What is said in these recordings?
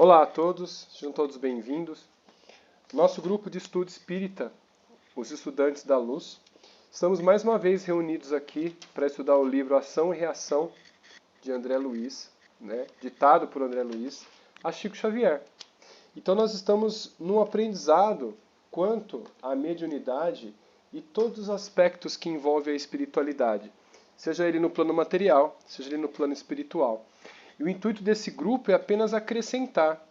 Olá a todos, sejam todos bem-vindos. Nosso grupo de estudo espírita, os estudantes da luz, estamos mais uma vez reunidos aqui para estudar o livro Ação e Reação de André Luiz, ditado por André Luiz, a Chico Xavier. Então nós estamos num aprendizado quanto à mediunidade e todos os aspectos que envolvem a espiritualidade, seja ele no plano material, seja ele no plano espiritual. E o intuito desse grupo é apenas acrescentar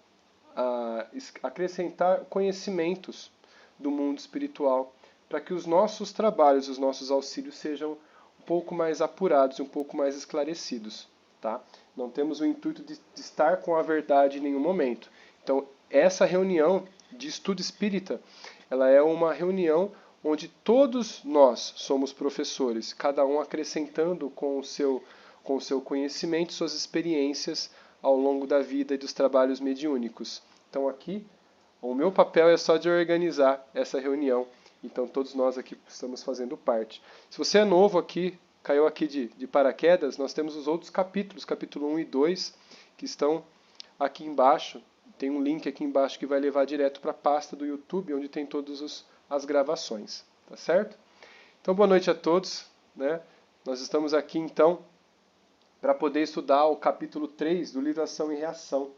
conhecimentos do mundo espiritual, para que os nossos trabalhos, os nossos auxílios sejam um pouco mais apurados e um pouco mais esclarecidos. Tá? Não temos o intuito de estar com a verdade em nenhum momento. Então, essa reunião de estudo espírita, ela é uma reunião onde todos nós somos professores, cada um acrescentando com o seu conhecimento, suas experiências ao longo da vida e dos trabalhos mediúnicos. Então aqui, o meu papel é só de organizar essa reunião. Então todos nós aqui estamos fazendo parte. Se você é novo aqui, caiu aqui de paraquedas, nós temos os outros capítulos, capítulo 1 e 2, que estão aqui embaixo. Tem um link aqui embaixo que vai levar direto para a pasta do YouTube, onde tem todas as gravações. Tá certo? Então boa noite a todos. Nós estamos aqui então para poder estudar o capítulo 3 do livro Ação e Reação.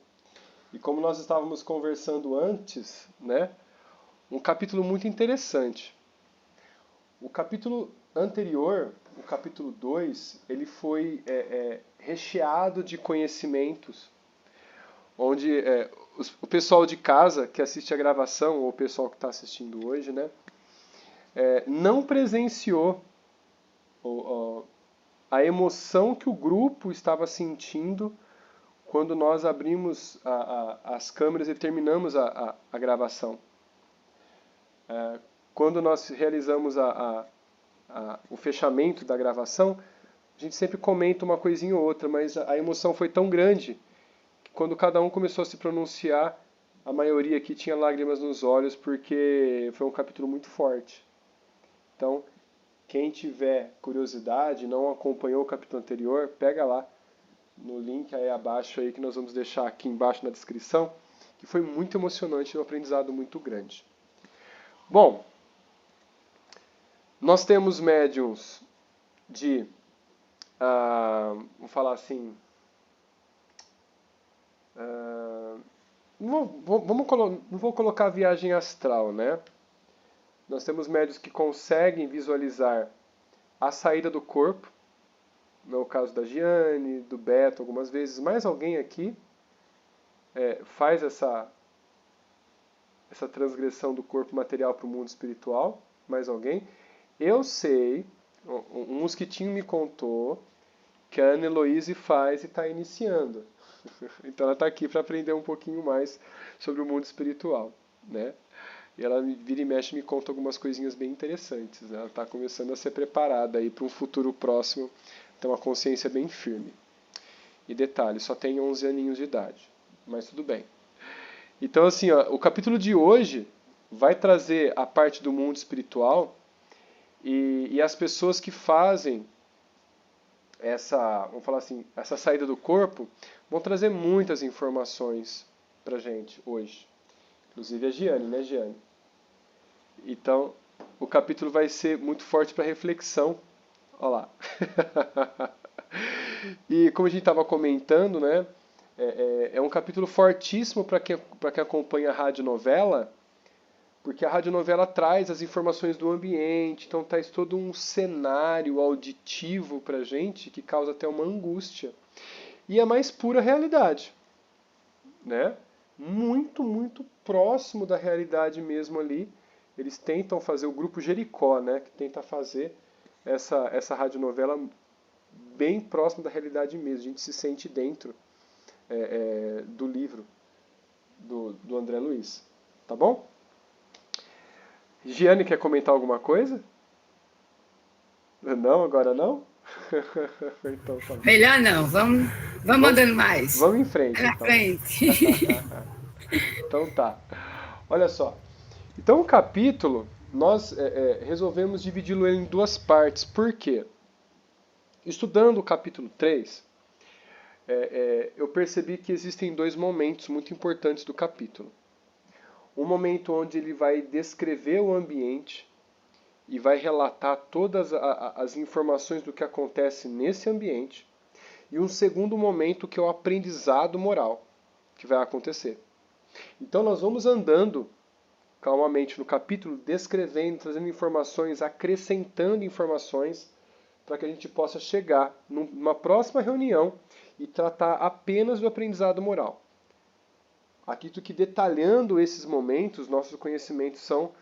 E como nós estávamos conversando antes, um capítulo muito interessante. O capítulo anterior, o capítulo 2, ele foi recheado de conhecimentos, onde o pessoal de casa que assiste a gravação, ou o pessoal que está assistindo hoje, não presenciou a emoção que o grupo estava sentindo quando nós abrimos as câmeras e terminamos a gravação. Quando nós realizamos o fechamento da gravação, a gente sempre comenta uma coisinha ou outra, mas a emoção foi tão grande que quando cada um começou a se pronunciar, a maioria aqui tinha lágrimas nos olhos, porque foi um capítulo muito forte. Então, quem tiver curiosidade, não acompanhou o capítulo anterior, pega lá no link aí abaixo aí que nós vamos deixar aqui embaixo na descrição, que foi muito emocionante e um aprendizado muito grande. Bom, nós temos médiums de, vamos falar assim, não vou colocar viagem astral, Nós temos médiuns que conseguem visualizar a saída do corpo, no caso da Giane, do Beto, algumas vezes. Mais alguém aqui faz essa transgressão do corpo material para o mundo espiritual? Mais alguém? Eu sei, um mosquitinho me contou que a Ana Heloise faz e está iniciando. Então ela está aqui para aprender um pouquinho mais sobre o mundo espiritual, E ela vira e mexe e me conta algumas coisinhas bem interessantes. Ela está começando a ser preparada aí para um futuro próximo, ter uma consciência bem firme. E detalhe, só tem 11 aninhos de idade, mas tudo bem. Então assim, o capítulo de hoje vai trazer a parte do mundo espiritual e as pessoas que fazem vamos falar assim, essa saída do corpo, vão trazer muitas informações pra gente hoje. Inclusive a Giane, Giane? Então, o capítulo vai ser muito forte para reflexão. Olha lá. E como a gente estava comentando, é um capítulo fortíssimo para quem acompanha a radionovela, porque a radionovela traz as informações do ambiente, então traz todo um cenário auditivo para a gente que causa até uma angústia. E a mais pura realidade, Muito, muito próximo da realidade mesmo ali. Eles tentam fazer, o grupo Jericó, que tenta fazer essa radionovela bem próximo da realidade mesmo. A gente se sente dentro do livro do André Luiz. Tá bom? Giane, quer comentar alguma coisa? Não, agora não? Então, tá. Melhor não, vamos andando mais. Vamos em frente. Na então. frente. Então tá. Olha só. Então o capítulo, nós resolvemos dividi-lo em duas partes. Por quê? Estudando o capítulo 3, eu percebi que existem dois momentos muito importantes do capítulo. Um momento onde ele vai descrever o ambiente e vai relatar todas as informações do que acontece nesse ambiente. E um segundo momento que é o aprendizado moral que vai acontecer. Então nós vamos andando calmamente no capítulo, descrevendo, trazendo informações, acrescentando informações, para que a gente possa chegar numa próxima reunião e tratar apenas do aprendizado moral. Acredito que detalhando esses momentos, nossos conhecimentos são,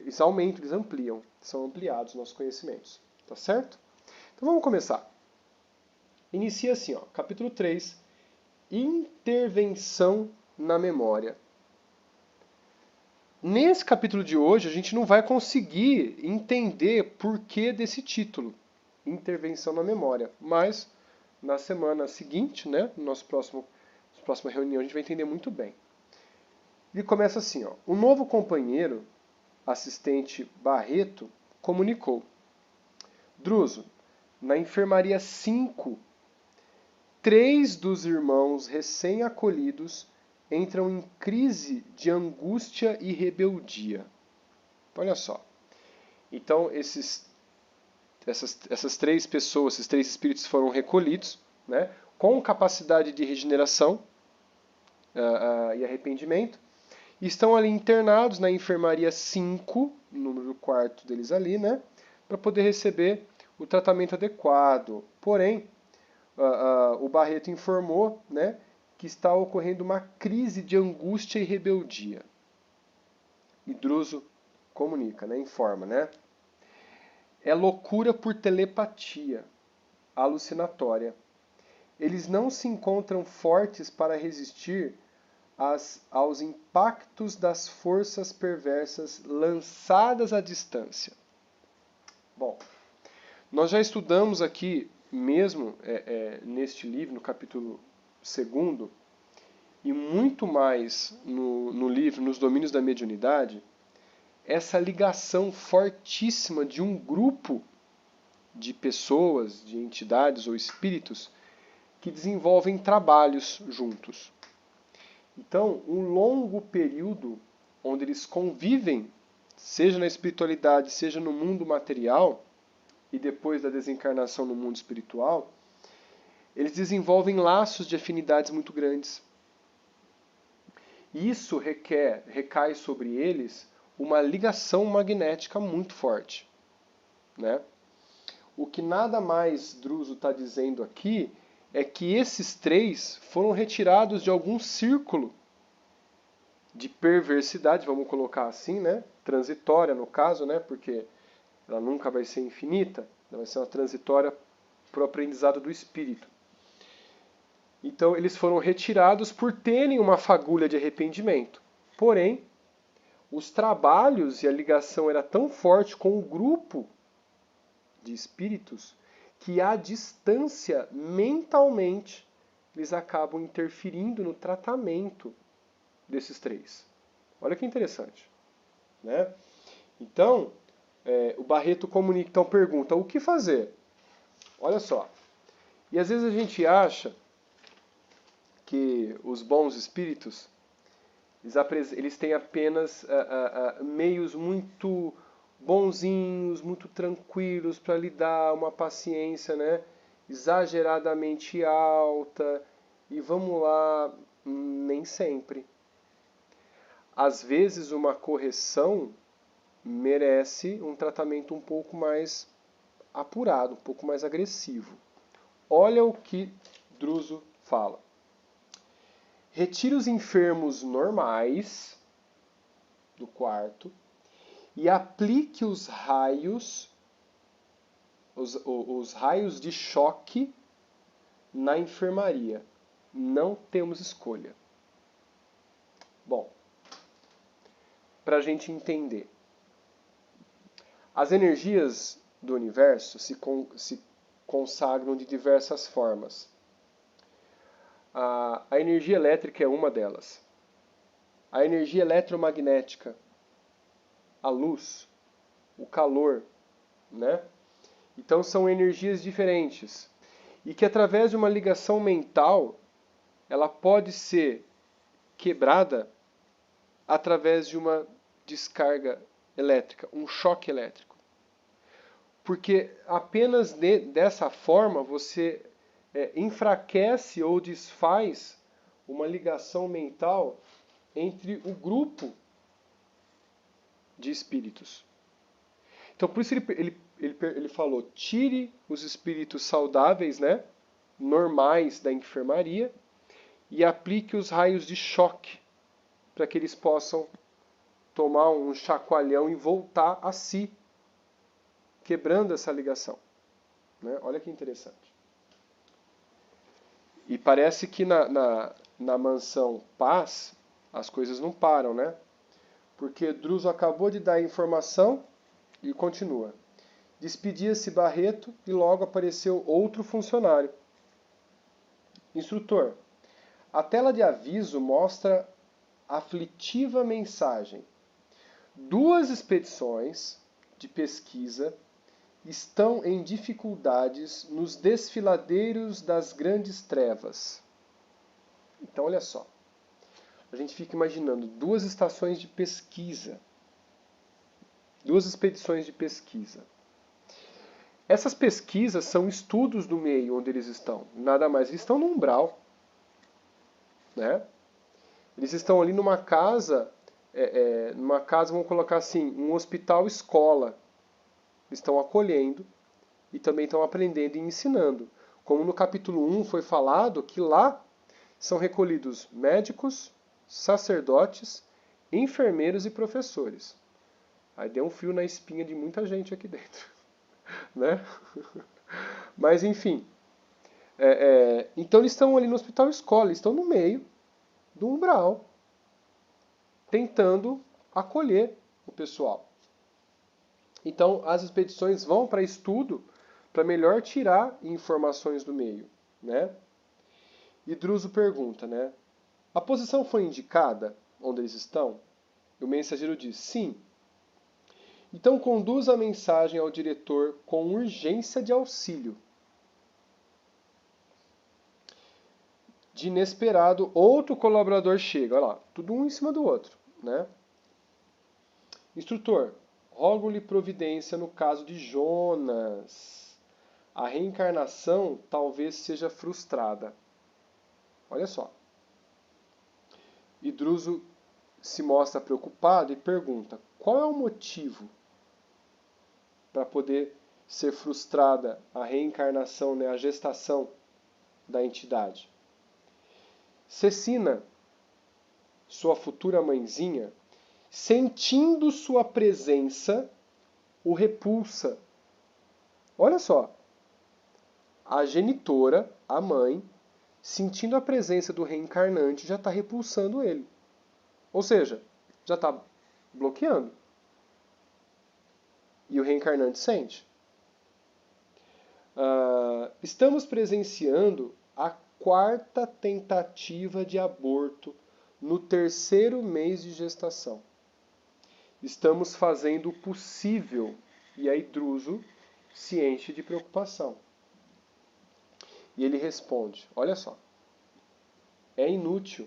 eles aumentam, eles ampliam, são ampliados nossos conhecimentos. Tá certo? Então vamos começar. Inicia assim, ó, capítulo 3, intervenção na memória. Nesse capítulo de hoje, a gente não vai conseguir entender por que desse título, intervenção na memória, mas na semana seguinte, né, no nosso próxima reunião, a gente vai entender muito bem. Ele começa assim, ó, o novo companheiro, assistente Barreto, comunicou: Druso, na enfermaria 5, 3 dos irmãos recém-acolhidos entram em crise de angústia e rebeldia. Olha só. Então, essas 3 pessoas, esses 3 espíritos foram recolhidos, né, com capacidade de regeneração e arrependimento, e estão ali internados na enfermaria 5, número 4 deles ali, né, para poder receber o tratamento adequado. Porém, o Barreto informou, né, que está ocorrendo uma crise de angústia e rebeldia. E Druso comunica, né, informa, né? É loucura por telepatia, alucinatória. Eles não se encontram fortes para resistir aos impactos das forças perversas lançadas à distância. Bom, nós já estudamos aqui, mesmo neste livro, no capítulo 2, e muito mais no livro, nos domínios da mediunidade, essa ligação fortíssima de um grupo de pessoas, de entidades ou espíritos que desenvolvem trabalhos juntos. Então, um longo período onde eles convivem, seja na espiritualidade, seja no mundo material, e depois da desencarnação no mundo espiritual, eles desenvolvem laços de afinidades muito grandes. Isso recai sobre eles uma ligação magnética muito forte, né? O que nada mais Druso está dizendo aqui é que esses 3 foram retirados de algum círculo de perversidade, vamos colocar assim, né? Transitória no caso, né? Porque ela nunca vai ser infinita, ela vai ser uma transitória para o aprendizado do espírito. Então, eles foram retirados por terem uma fagulha de arrependimento. Porém, os trabalhos e a ligação era tão forte com o grupo de espíritos que, à distância, mentalmente, eles acabam interferindo no tratamento desses 3. Olha que interessante, né? Então, o Barreto comunica, então pergunta, o que fazer? Olha só. E às vezes a gente acha que os bons espíritos, eles têm apenas meios muito bonzinhos, muito tranquilos para lidar, uma paciência, né, exageradamente alta, e vamos lá, nem sempre. Às vezes uma correção merece um tratamento um pouco mais apurado, um pouco mais agressivo. Olha o que Druso fala. Retire os enfermos normais do quarto e aplique os raios de choque na enfermaria. Não temos escolha. Bom, para a gente entender. As energias do universo se consagram de diversas formas. A energia elétrica é uma delas. A energia eletromagnética, a luz, o calor, né? Então são energias diferentes. e que através de uma ligação mental, ela pode ser quebrada através de uma descarga elétrica, um choque elétrico. Porque apenas dessa forma você enfraquece ou desfaz uma ligação mental entre o grupo de espíritos. Então, por isso ele falou, tire os espíritos saudáveis, né, normais da enfermaria, e aplique os raios de choque, para que eles possam tomar um chacoalhão e voltar a si, quebrando essa ligação. Né? Olha que interessante. E parece que na mansão Paz, as coisas não param, né? Porque Druso acabou de dar a informação e continua. Despedia-se Barreto e logo apareceu outro funcionário. Instrutor, a tela de aviso mostra aflitiva mensagem. 2 expedições de pesquisa estão em dificuldades nos desfiladeiros das grandes trevas. Então, olha só. A gente fica imaginando 2 estações de pesquisa. 2 expedições de pesquisa. Essas pesquisas são estudos do meio onde eles estão. Nada mais, eles estão no umbral. Né? Eles estão ali numa casa, vamos colocar assim, um hospital-escola. Estão acolhendo e também estão aprendendo e ensinando. Como no capítulo 1 foi falado que lá são recolhidos médicos, sacerdotes, enfermeiros e professores. Aí deu um fio na espinha de muita gente aqui dentro. Né? Mas enfim. Então eles estão ali no hospital escola, estão no meio do umbral, tentando acolher o pessoal. Então as expedições vão para estudo para melhor tirar informações do meio. Né? E Druso pergunta, né? A posição foi indicada onde eles estão? E o mensageiro diz, sim. Então conduz a mensagem ao diretor com urgência de auxílio. De inesperado, outro colaborador chega. Olha lá, tudo um em cima do outro. Né? Instrutor, rogo-lhe providência no caso de Jonas. A reencarnação talvez seja frustrada. Olha só. E Druso se mostra preocupado e pergunta, qual é o motivo para poder ser frustrada a reencarnação, né, a gestação da entidade? Cecina, sua futura mãezinha, sentindo sua presença, o repulsa. Olha só, a genitora, a mãe, sentindo a presença do reencarnante, já está repulsando ele. Ou seja, já está bloqueando. E o reencarnante sente. Estamos presenciando a 4ª tentativa de aborto no 3º mês de gestação. Estamos fazendo o possível. E aí Druso se enche de preocupação. E ele responde, olha só, é inútil.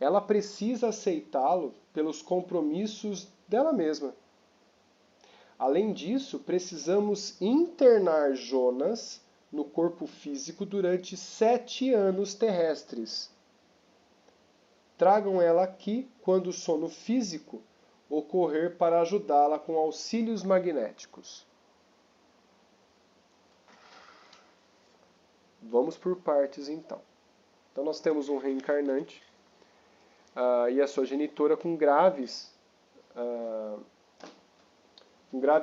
Ela precisa aceitá-lo pelos compromissos dela mesma. Além disso, precisamos internar Jonas no corpo físico durante 7 anos terrestres. Tragam ela aqui quando o sono físico ocorrer para ajudá-la com auxílios magnéticos. Vamos por partes então. Então nós temos um reencarnante e a sua genitora com graves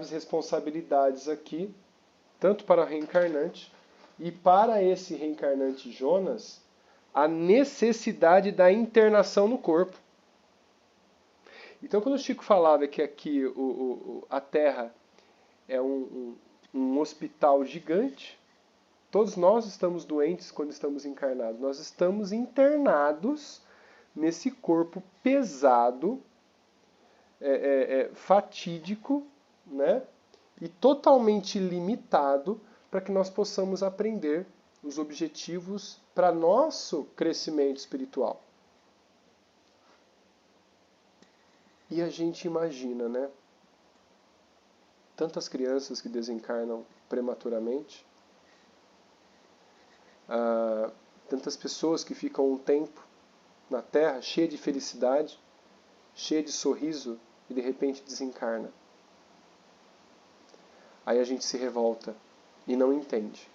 responsabilidades aqui, tanto para o reencarnante e para esse reencarnante Jonas, a necessidade da internação no corpo. Então, quando o Chico falava que aqui a Terra é um hospital gigante, todos nós estamos doentes quando estamos encarnados. Nós estamos internados nesse corpo pesado, fatídico, né? E totalmente limitado para que nós possamos aprender os objetivos para nosso crescimento espiritual. E a gente imagina, né? Tantas crianças que desencarnam prematuramente, tantas pessoas que ficam um tempo na Terra cheia de felicidade, cheia de sorriso e de repente desencarna. Aí a gente se revolta e não entende.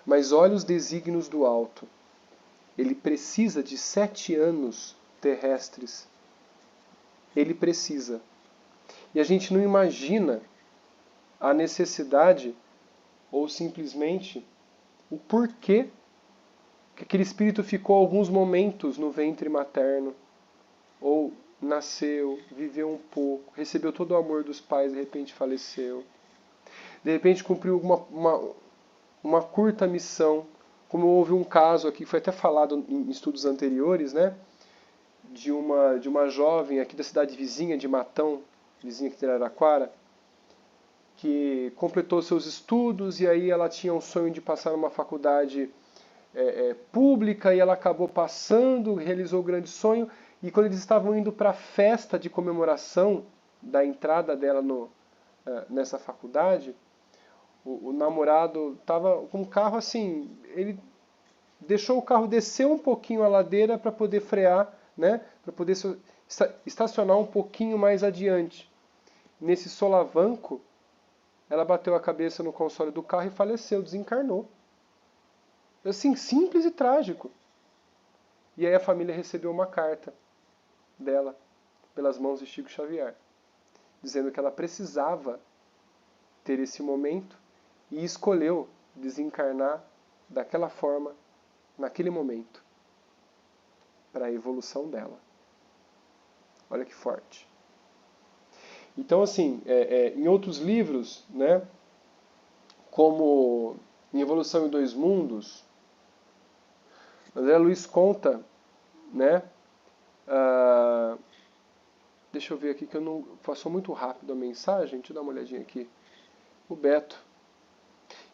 Mas olha os desígnios do alto. Ele precisa de 7 anos terrestres. Ele precisa. E a gente não imagina a necessidade ou simplesmente o porquê que aquele espírito ficou alguns momentos no ventre materno, ou nasceu, viveu um pouco, recebeu todo o amor dos pais e de repente faleceu. De repente cumpriu uma curta missão, como houve um caso aqui, foi até falado em estudos anteriores, né? De uma jovem aqui da cidade vizinha de Matão, vizinha aqui de Araraquara, que completou seus estudos e aí ela tinha um sonho de passar numa faculdade pública e ela acabou passando, realizou o grande sonho, e quando eles estavam indo para a festa de comemoração da entrada dela nessa faculdade, o namorado estava com o carro assim, ele deixou o carro descer um pouquinho a ladeira para poder frear, né, para poder estacionar um pouquinho mais adiante. Nesse solavanco, ela bateu a cabeça no console do carro e faleceu, desencarnou. Assim, simples e trágico. E aí a família recebeu uma carta dela, pelas mãos de Chico Xavier, dizendo que ela precisava ter esse momento e escolheu desencarnar daquela forma, naquele momento, para a evolução dela. Olha que forte. Então, assim, em outros livros, né, como em Evolução em Dois Mundos, André Luiz conta, né, deixa eu ver aqui que eu não passou muito rápido a mensagem, deixa eu dar uma olhadinha aqui. O Beto.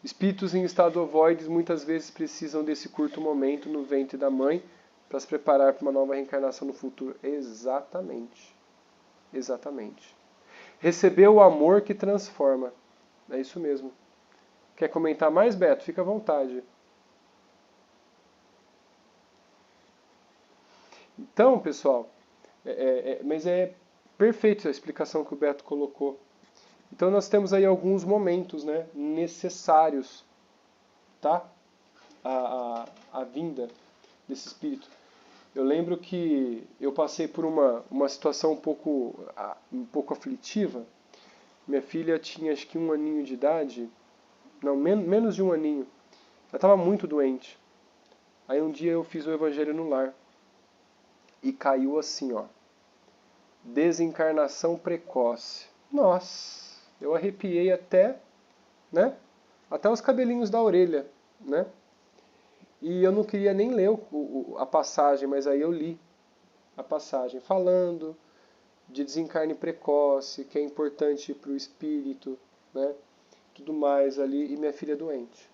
Espíritos em estado ovoides muitas vezes precisam desse curto momento no ventre da mãe para se preparar para uma nova reencarnação no futuro. Exatamente. Exatamente. Receber o amor que transforma. É isso mesmo. Quer comentar mais, Beto? Fica à vontade. Então, pessoal, mas é perfeita a explicação que o Beto colocou. Então nós temos aí alguns momentos, né, necessários, tá? A vinda desse espírito. Eu lembro que eu passei por uma situação um pouco aflitiva. Minha filha tinha acho que 1 aninho de idade, não, menos de 1 aninho. Ela estava muito doente. Aí um dia eu fiz o Evangelho no Lar e caiu assim, ó, desencarnação precoce. Nossa! Eu arrepiei até, né? Até os cabelinhos da orelha, né? E eu não queria nem ler a passagem, mas aí eu li a passagem falando de desencarne precoce, que é importante para o espírito, né? Tudo mais ali, e minha filha doente.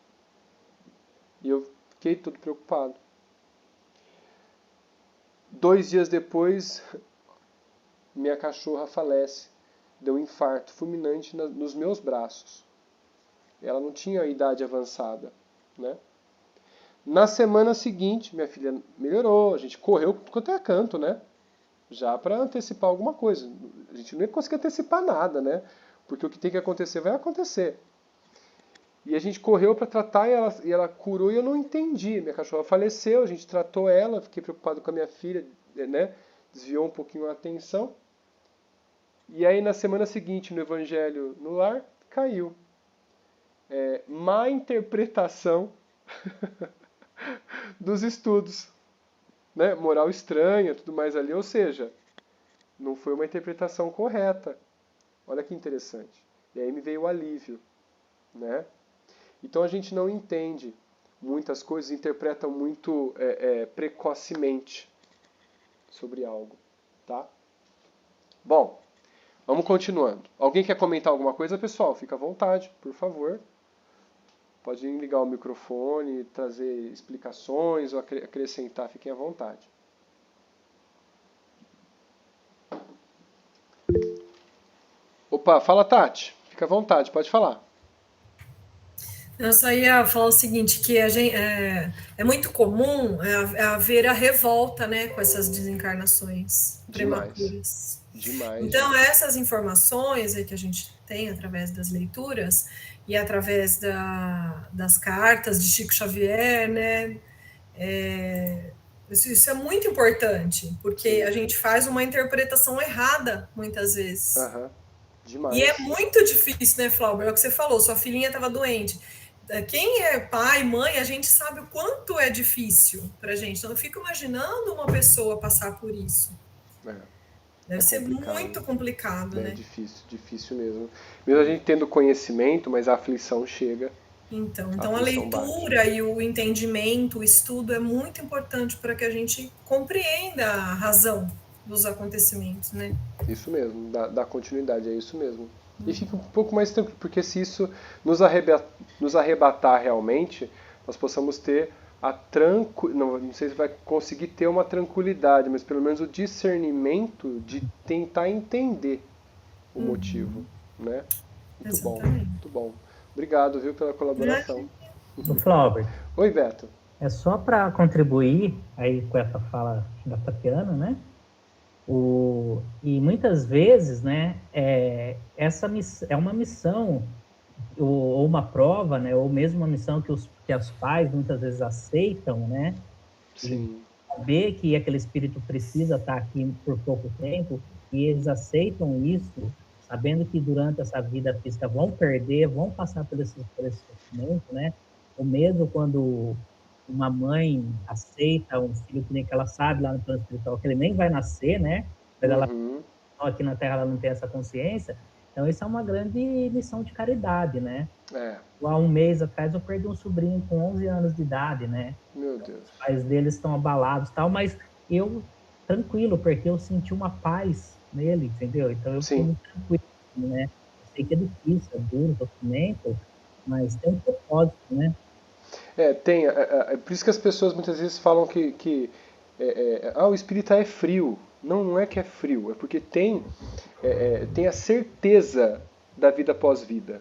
E eu fiquei todo preocupado. 2 dias depois, minha cachorra falece. Deu um infarto fulminante nos meus braços. Ela não tinha idade avançada, né? Na semana seguinte, minha filha melhorou, a gente correu quanto é canto, né? Já para antecipar alguma coisa. A gente não ia conseguir antecipar nada, né? Porque o que tem que acontecer vai acontecer. E a gente correu para tratar e ela curou e eu não entendi. Minha cachorra faleceu, a gente tratou ela, fiquei preocupado com a minha filha, né? Desviou um pouquinho a atenção. E aí na semana seguinte, no Evangelho no Lar, caiu. Má interpretação dos estudos. Né? Moral estranha, tudo mais ali. Ou seja, não foi uma interpretação correta. Olha que interessante. E aí me veio o alívio. Né? Então a gente não entende muitas coisas, interpreta muito precocemente sobre algo. Tá? Bom, vamos continuando. Alguém quer comentar alguma coisa, pessoal? Fica à vontade, por favor. Pode ligar o microfone, trazer explicações ou acrescentar, fiquem à vontade. Opa, fala Tati, fica à vontade, pode falar. Eu só ia falar o seguinte, que é muito comum haver a revolta, né, com essas desencarnações prematuras. Demais. Então, essas informações aí que a gente tem através das leituras e através das cartas de Chico Xavier, né, isso é muito importante, porque a gente faz uma interpretação errada, muitas vezes. Demais. E é muito difícil, né, Flauber? É o que você falou, sua filhinha estava doente. Quem é pai, mãe, a gente sabe o quanto é difícil pra gente. Então, eu fico imaginando uma pessoa passar por isso. Deve ser muito complicado, né? É difícil mesmo. Mesmo a gente tendo conhecimento, mas a aflição chega. Então a leitura e o entendimento, o estudo é muito importante para que a gente compreenda a razão dos acontecimentos, né? Isso mesmo, dá continuidade, é isso mesmo. E fica um pouco mais tranquilo, porque se isso nos arrebatar realmente, nós possamos ter não sei se vai conseguir ter uma tranquilidade, mas pelo menos o discernimento de tentar entender o motivo, né? Muito bom. Obrigado, viu, pela colaboração. Flauber. Oi, Beto. É só para contribuir aí com essa fala da Tatiana, né? E muitas vezes, né, essa é uma missão ou uma prova, né, ou mesmo uma missão que os pais muitas vezes aceitam, né? Sim. E saber que aquele espírito precisa estar aqui por pouco tempo, e eles aceitam isso, sabendo que durante essa vida física vão perder, vão passar por esse sofrimento, né? Ou mesmo quando uma mãe aceita um filho que nem que ela sabe lá no plano espiritual que ele nem vai nascer, né? Mas ela, aqui na Terra ela não tem essa consciência. Então isso é uma grande missão de caridade, né? Há um mês atrás eu perdi um sobrinho com 11 anos de idade, né? Meu Deus. Os pais deles estão abalados e tal, mas eu tranquilo, porque eu senti uma paz nele, entendeu? Então eu fiquei muito tranquilo, né? Eu sei que é difícil, é duro, sofrimento, mas tem um propósito, né? Tem. É por isso que as pessoas muitas vezes falam que o espírita é frio. Não é que é frio, é porque tem a certeza da vida após vida.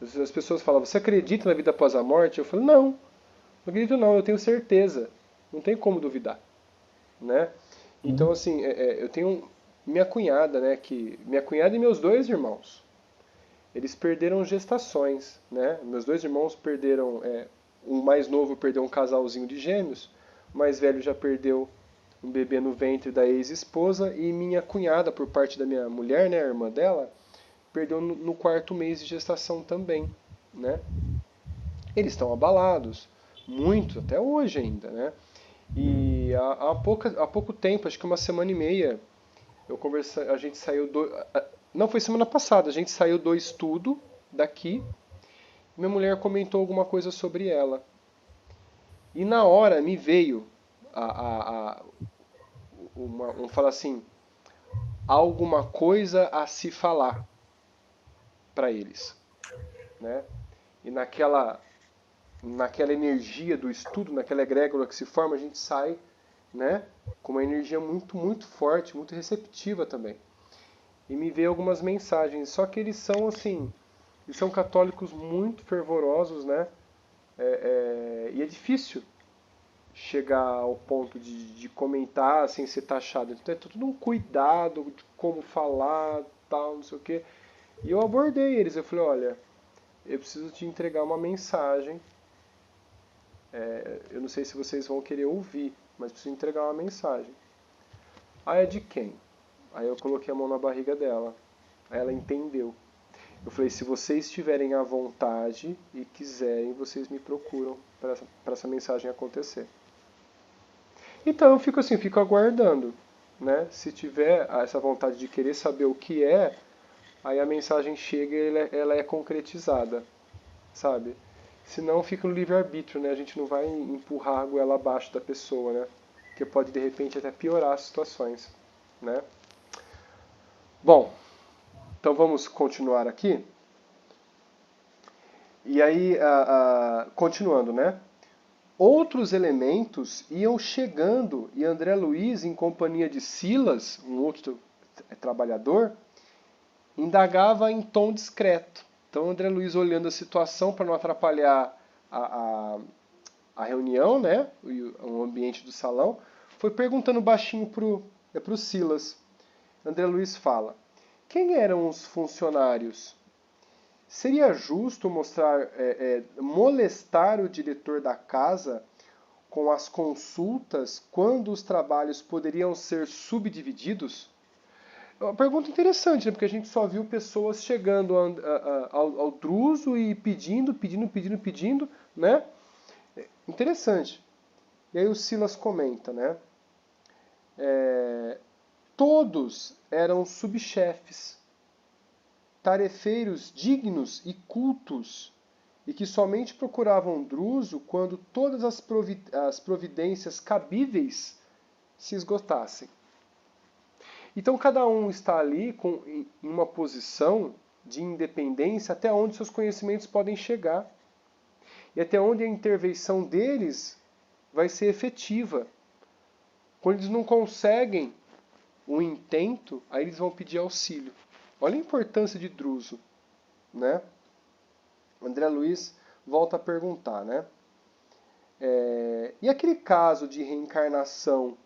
As pessoas falam, você acredita na vida após a morte? Eu falo, não acredito não, eu tenho certeza. Não tem como duvidar, né? Então, assim, eu tenho minha cunhada, né? Minha cunhada e meus 2 irmãos, eles perderam gestações, né? Meus 2 irmãos perderam, o mais novo perdeu um casalzinho de gêmeos, o mais velho já perdeu um bebê no ventre da ex-esposa, e minha cunhada, por parte da minha mulher, né, a irmã dela, perdeu no 4º mês de gestação também, né? Eles estão abalados, muito, até hoje ainda, né? E há pouco tempo, acho que uma semana e meia, a gente saiu não, foi semana passada, a gente saiu do estudo daqui, minha mulher comentou alguma coisa sobre ela. E na hora me veio falar assim, alguma coisa a se falar para eles, né? E naquela energia do estudo, naquela egrégora que se forma, a gente sai, né, com uma energia muito, muito forte, muito receptiva também. E me veio algumas mensagens, só que eles são assim, eles são católicos muito fervorosos, né? E é difícil chegar ao ponto de comentar sem ser taxado. Então é tudo um cuidado de como falar, tal, não sei o quê. E eu abordei eles, eu falei, olha, eu preciso te entregar uma mensagem. Eu não sei se vocês vão querer ouvir, mas preciso entregar uma mensagem. É de quem? Aí eu coloquei a mão na barriga dela. Aí ela entendeu. Eu falei, se vocês estiverem à vontade e quiserem, vocês me procuram para essa mensagem acontecer. Então eu fico assim, fico aguardando, né? Se tiver essa vontade de querer saber o que é, aí a mensagem chega e ela é concretizada, sabe? Senão fica no livre-arbítrio, né? A gente não vai empurrar a goela abaixo da pessoa, né? Porque pode, de repente, até piorar as situações, né? Bom, então vamos continuar aqui. E aí, continuando, né? Outros elementos iam chegando e André Luiz, em companhia de Silas, um outro trabalhador, indagava em tom discreto. Então, André Luiz, olhando a situação para não atrapalhar a reunião, né, o ambiente do salão, foi perguntando baixinho para o Silas. André Luiz fala: quem eram os funcionários? Seria justo molestar o diretor da casa com as consultas quando os trabalhos poderiam ser subdivididos? É uma pergunta interessante, né? Porque a gente só viu pessoas chegando ao Druso e pedindo, né? Interessante. E aí o Silas comenta, né? Todos eram subchefes, tarefeiros dignos e cultos, e que somente procuravam Druso quando todas as providências cabíveis se esgotassem. Então cada um está ali em uma posição de independência até onde seus conhecimentos podem chegar e até onde a intervenção deles vai ser efetiva. Quando eles não conseguem o intento, aí eles vão pedir auxílio. Olha a importância de Druso, né? André Luiz volta a perguntar, né? E aquele caso de reencarnação,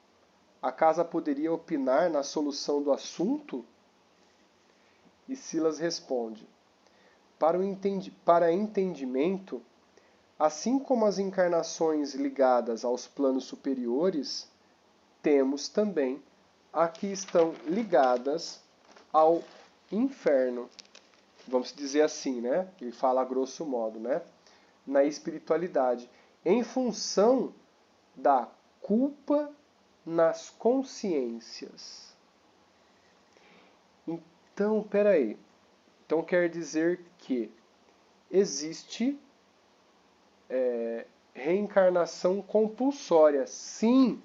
a casa poderia opinar na solução do assunto? E Silas responde: para entendimento, assim como as encarnações ligadas aos planos superiores, temos também a que estão ligadas ao inferno. Vamos dizer assim, né? Ele fala a grosso modo, né? Na espiritualidade, em função da culpa nas consciências. Então, peraí. Então quer dizer que existe reencarnação compulsória, sim,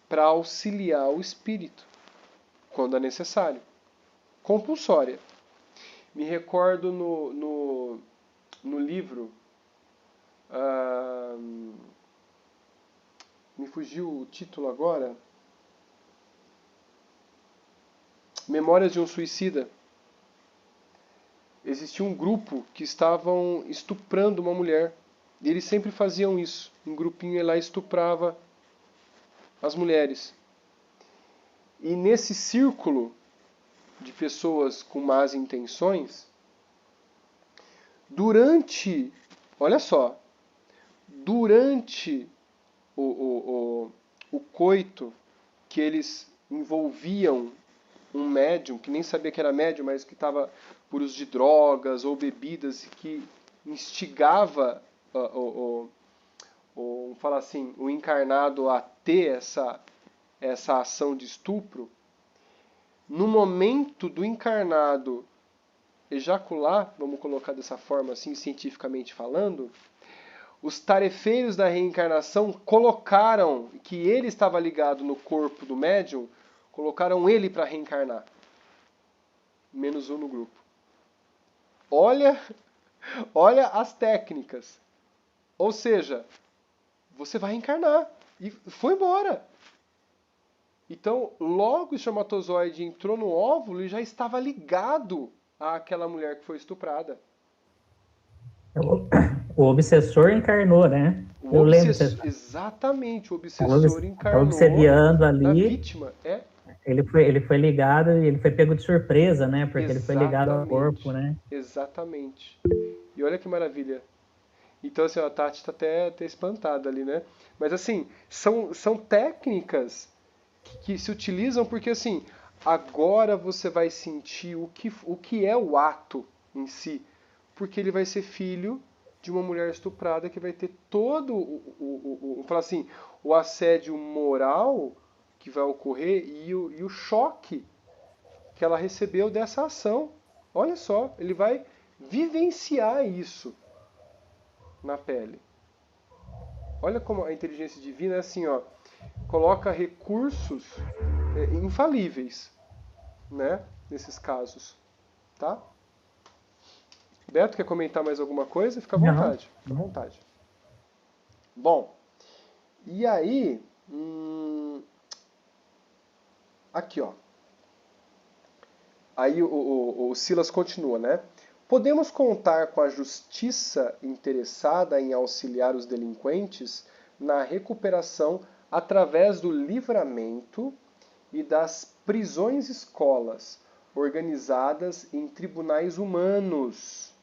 para auxiliar o espírito, quando é necessário. Compulsória. Me recordo no livro, me fugiu o título agora, Memórias de um Suicida. Existia um grupo que estavam estuprando uma mulher. E eles sempre faziam isso. Um grupinho lá estuprava as mulheres. E nesse círculo de pessoas com más intenções, olha só, durante o coito que eles envolviam um médium, que nem sabia que era médium, mas que estava por uso de drogas ou bebidas, e que instigava falar assim, o encarnado a ter essa ação de estupro, no momento do encarnado ejacular, vamos colocar dessa forma assim, cientificamente falando, os tarefeiros da reencarnação colocaram que ele estava ligado no corpo do médium, colocaram ele para reencarnar. Menos um no grupo. Olha as técnicas. Ou seja, você vai reencarnar. E foi embora. Então, logo o espermatozoide entrou no óvulo e já estava ligado àquela mulher que foi estuprada. O obsessor encarnou, né? Exatamente, o obsessor encarnou obsediando ali, a vítima. Ele foi ligado e ele foi pego de surpresa, né? Porque ele foi ligado ao corpo, né? Exatamente. E olha que maravilha. Então, assim, a Tati está até espantada ali, né? Mas, assim, são técnicas que se utilizam porque, assim, agora você vai sentir o que é o ato em si. Porque ele vai ser filho de uma mulher estuprada que vai ter todo falar assim, o assédio moral que vai ocorrer e o choque que ela recebeu dessa ação. Olha só, ele vai vivenciar isso na pele. Olha como a inteligência divina é assim, ó, coloca recursos infalíveis, né, nesses casos, tá? Beto, quer comentar mais alguma coisa? Fica à Não. vontade. Fica à vontade. Bom, e aí... aqui, ó. Aí o Silas continua, né? Podemos contar com a justiça interessada em auxiliar os delinquentes na recuperação através do livramento e das prisões-escolas organizadas em tribunais humanos.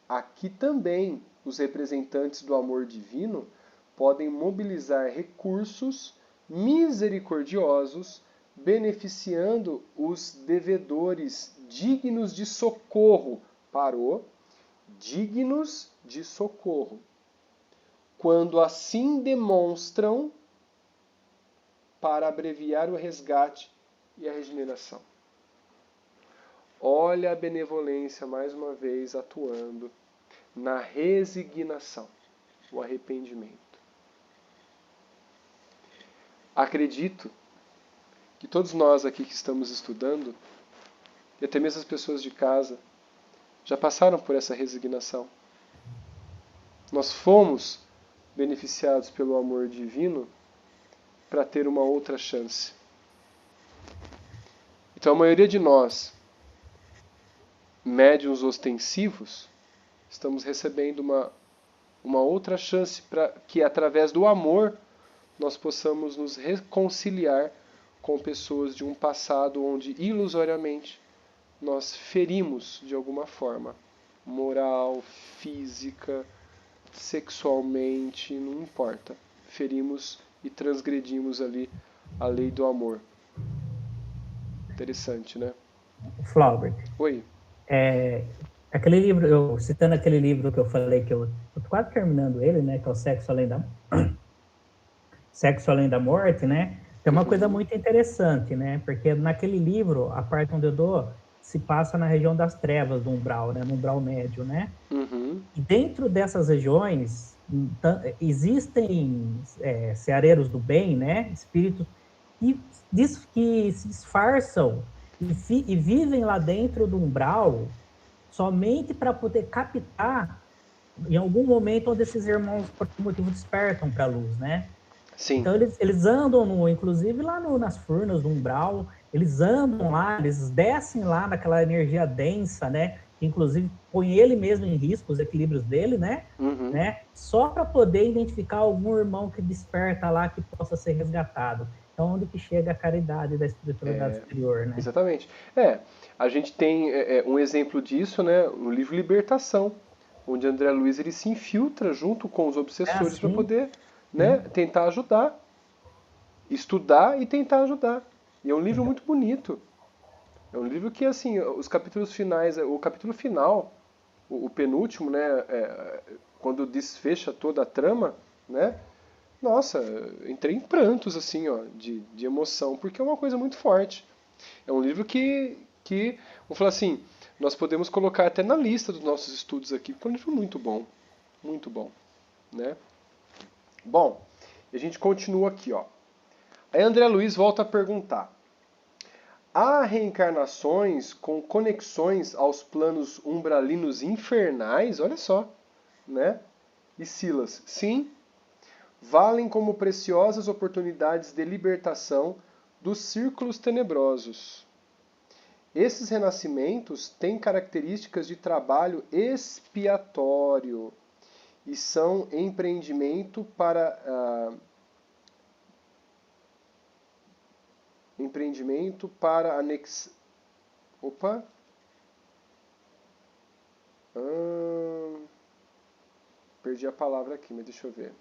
Aqui também os representantes do amor divino podem mobilizar recursos misericordiosos, beneficiando os devedores dignos de socorro. Parou. Dignos de socorro. Quando assim demonstram para abreviar o resgate e a regeneração. Olha a benevolência mais uma vez atuando na resignação, o arrependimento. Acredito que todos nós aqui que estamos estudando, e até mesmo as pessoas de casa, já passaram por essa resignação. Nós fomos beneficiados pelo amor divino para ter uma outra chance. Então a maioria de nós, médiuns ostensivos, estamos recebendo uma outra chance para que através do amor nós possamos nos reconciliar com pessoas de um passado onde ilusoriamente nós ferimos de alguma forma, moral, física, sexualmente, não importa. Ferimos e transgredimos ali a lei do amor. Interessante, né? Flaubert. Oi. Aquele livro, citando aquele livro que eu falei que eu tô quase terminando ele, né? Que é o Sexo Além da Morte, né? Tem uma coisa muito interessante, né? Porque naquele livro, a parte onde eu dou, se passa na região das trevas do umbral, né? No umbral médio, né? E dentro dessas regiões, existem ceareiros do bem, né? Espíritos que se disfarçam e vivem lá dentro do umbral somente para poder captar em algum momento onde esses irmãos, por algum motivo, despertam para a luz, né? Sim. Então, eles andam, inclusive, lá nas furnas do umbral, eles andam lá, eles descem lá naquela energia densa, né? Que, inclusive, põe ele mesmo em risco, os equilíbrios dele, né? Só para poder identificar algum irmão que desperta lá, que possa ser resgatado. Então, onde que chega a caridade da espiritualidade superior, né? Exatamente. A gente tem um exemplo disso, né? No livro Libertação, onde André Luiz ele se infiltra junto com os obsessores para poder, né, tentar ajudar, estudar e tentar ajudar. E é um livro muito bonito. É um livro que, assim, os capítulos finais, o capítulo final, o penúltimo, né, quando desfecha toda a trama, né, nossa, entrei em prantos, assim, ó, de emoção, porque é uma coisa muito forte. É um livro que vamos falar assim, nós podemos colocar até na lista dos nossos estudos aqui, porque é um livro muito bom, né? Bom, a gente continua aqui, ó. Aí André Luiz volta a perguntar: há reencarnações com conexões aos planos umbralinos infernais? Olha só, né? E Silas: sim, valem como preciosas oportunidades de libertação dos círculos tenebrosos. Esses renascimentos têm características de trabalho expiatório e são empreendimento para anexar. Opa! Perdi a palavra aqui, mas deixa eu ver.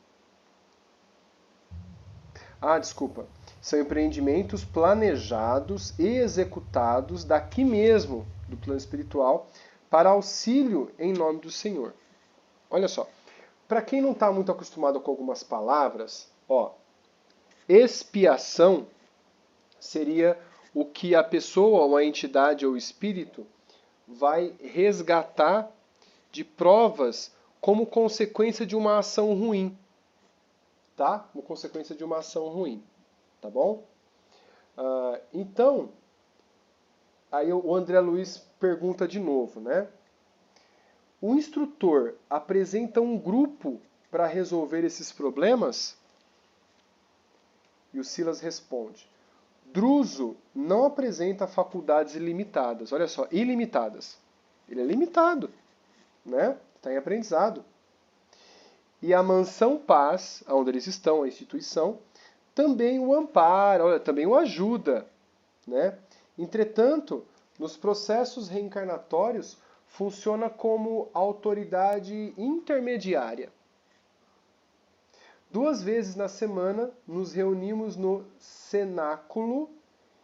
Desculpa. São empreendimentos planejados e executados daqui mesmo, do plano espiritual, para auxílio em nome do Senhor. Olha só. Para quem não está muito acostumado com algumas palavras, ó, expiação seria o que a pessoa, ou a entidade, ou o espírito vai resgatar de provas como consequência de uma ação ruim. Tá? Como consequência de uma ação ruim. Tá bom? Então, aí o André Luiz pergunta de novo, né? o instrutor apresenta um grupo para resolver esses problemas? E o Silas responde: Druso não apresenta faculdades ilimitadas. Olha só, ilimitadas. Ele é limitado, né? Está em aprendizado. E a mansão Paz, onde eles estão, a instituição, também o ampara, olha, também o ajuda, né? Entretanto, nos processos reencarnatórios, funciona como autoridade intermediária. 2 vezes na semana, nos reunimos no cenáculo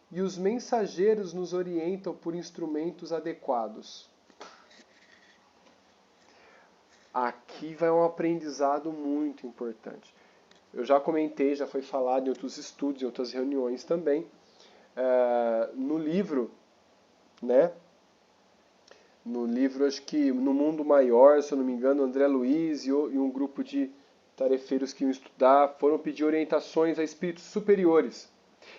e os mensageiros nos orientam por instrumentos adequados. Aqui vai um aprendizado muito importante. Eu já comentei, já foi falado em outros estudos, em outras reuniões também. No livro, né? No livro, acho que No Mundo Maior, se eu não me engano, André Luiz e um grupo de tarefeiros que iam estudar foram pedir orientações a espíritos superiores,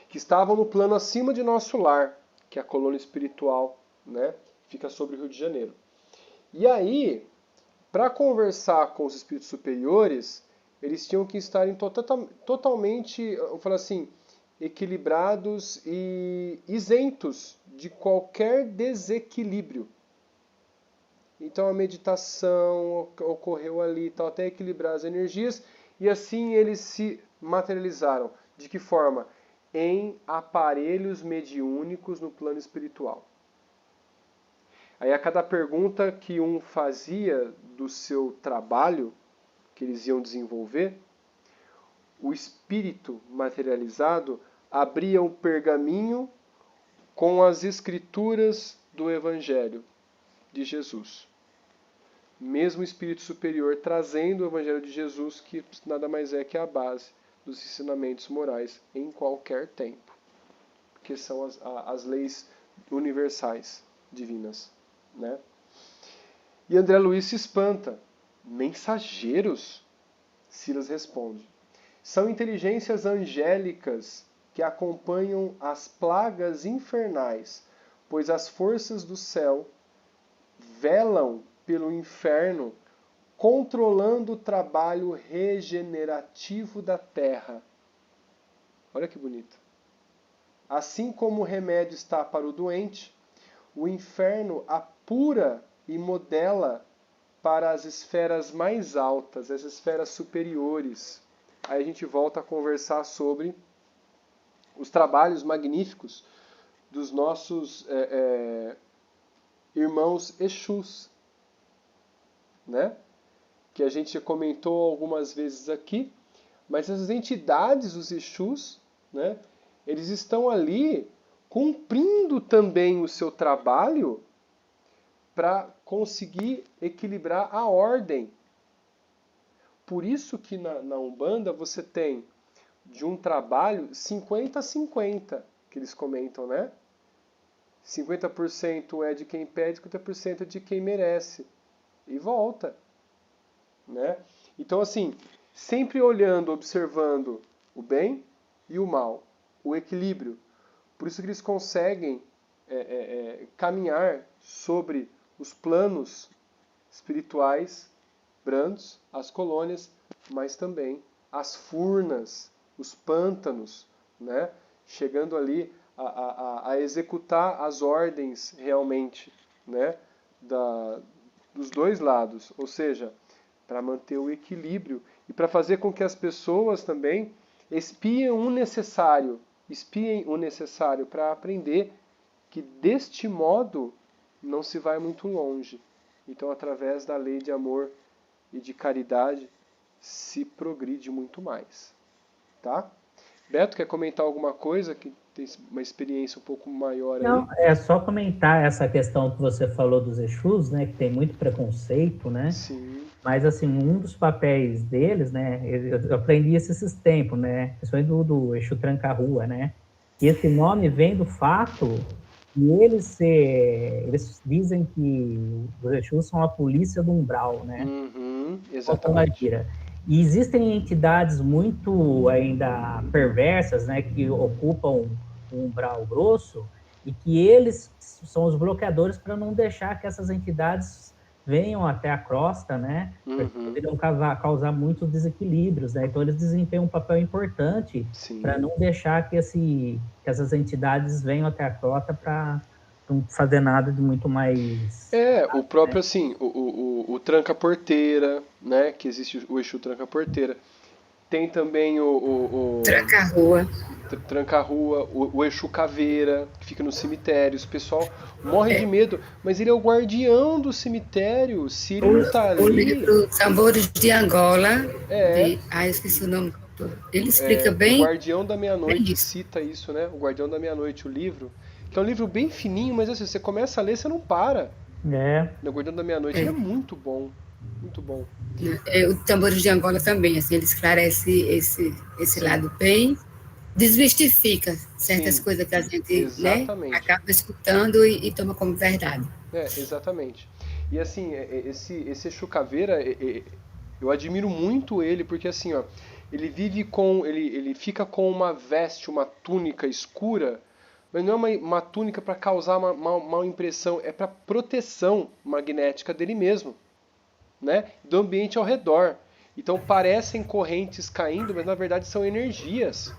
que estavam no plano acima de nosso lar, que é a colônia espiritual, né? Fica sobre o Rio de Janeiro. E aí, para conversar com os espíritos superiores, eles tinham que estar totalmente, eu falo assim, equilibrados e isentos de qualquer desequilíbrio. Então a meditação ocorreu ali, tal, até equilibrar as energias, e assim eles se materializaram. De que forma? Em aparelhos mediúnicos no plano espiritual. Aí a cada pergunta que um fazia do seu trabalho, que eles iam desenvolver, o espírito materializado abria um pergaminho com as escrituras do Evangelho de Jesus. Mesmo o espírito superior trazendo o Evangelho de Jesus, que nada mais é que a base dos ensinamentos morais em qualquer tempo, que são as leis universais divinas, né? E André Luiz se espanta. Mensageiros? Silas responde: são inteligências angélicas que acompanham as plagas infernais, pois as forças do céu velam pelo inferno, controlando o trabalho regenerativo da terra. Olha que bonito. Assim como o remédio está para o doente, o inferno apura e modela para as esferas mais altas, as esferas superiores. Aí a gente volta a conversar sobre os trabalhos magníficos dos nossos irmãos Exus, né? Que a gente já comentou algumas vezes aqui, mas essas entidades, os Exus, né? Eles estão ali cumprindo também o seu trabalho para conseguir equilibrar a ordem. Por isso que na Umbanda você tem de um trabalho 50-50, que eles comentam, né? 50% é de quem pede, 50% é de quem merece. E volta, né? Então, assim, sempre olhando, observando o bem e o mal, o equilíbrio. Por isso que eles conseguem caminhar sobre os planos espirituais brandos, as colônias, mas também as furnas, os pântanos, né? Chegando ali a executar as ordens realmente, né? Dos dois lados, ou seja, para manter o equilíbrio e para fazer com que as pessoas também espiem o necessário para aprender que deste modo não se vai muito longe. Então, através da lei de amor e de caridade, se progride muito mais. Tá? Beto, quer comentar alguma coisa que tem uma experiência um pouco maior aí? Não, é só comentar essa questão que você falou dos Exus, né, que tem muito preconceito, né? Sim. Mas, assim, um dos papéis deles, né, eu aprendi isso esses tempos, né, principalmente do Exu Tranca-Rua, né, e esse nome vem do fato de eles dizem que os Exus são a polícia do umbral, né? Exatamente. E existem entidades muito ainda perversas, né, que ocupam o umbral grosso e que eles são os bloqueadores para não deixar que essas entidades venham até a crosta, né? Poderiam causar muitos desequilíbrios, né? Então eles desempenham um papel importante para não deixar que essas entidades venham até a crosta para não fazer nada de muito mais... O próprio, assim, o tranca-porteira, né? Que existe o Exu tranca-porteira. Tem também o Tranca-rua. Tranca-rua, o Exu Caveira, que fica nos cemitérios. O pessoal morre de medo, mas ele é o guardião do cemitério. Se ele não tá ali... O livro Tambores de Angola, esqueci o nome. Ele explica bem... O Guardião da Meia-Noite cita isso, né? O Guardião da Meia-Noite, o livro. Que é um livro bem fininho, mas assim, você começa a ler, você não para. O Guardião da Meia-Noite é muito bom. Muito bom. O Tambores de Angola também, assim, ele esclarece esse lado bem, desmistifica certas coisas que a gente, né, acaba escutando e toma como verdade. Exatamente. E assim, esse Exu Caveira, eu admiro muito ele, porque assim, ó, ele fica com uma veste, uma túnica escura, mas não é uma túnica para causar uma mal impressão, é para proteção magnética dele mesmo, né? Do ambiente ao redor. Então parecem correntes caindo, mas na verdade são energias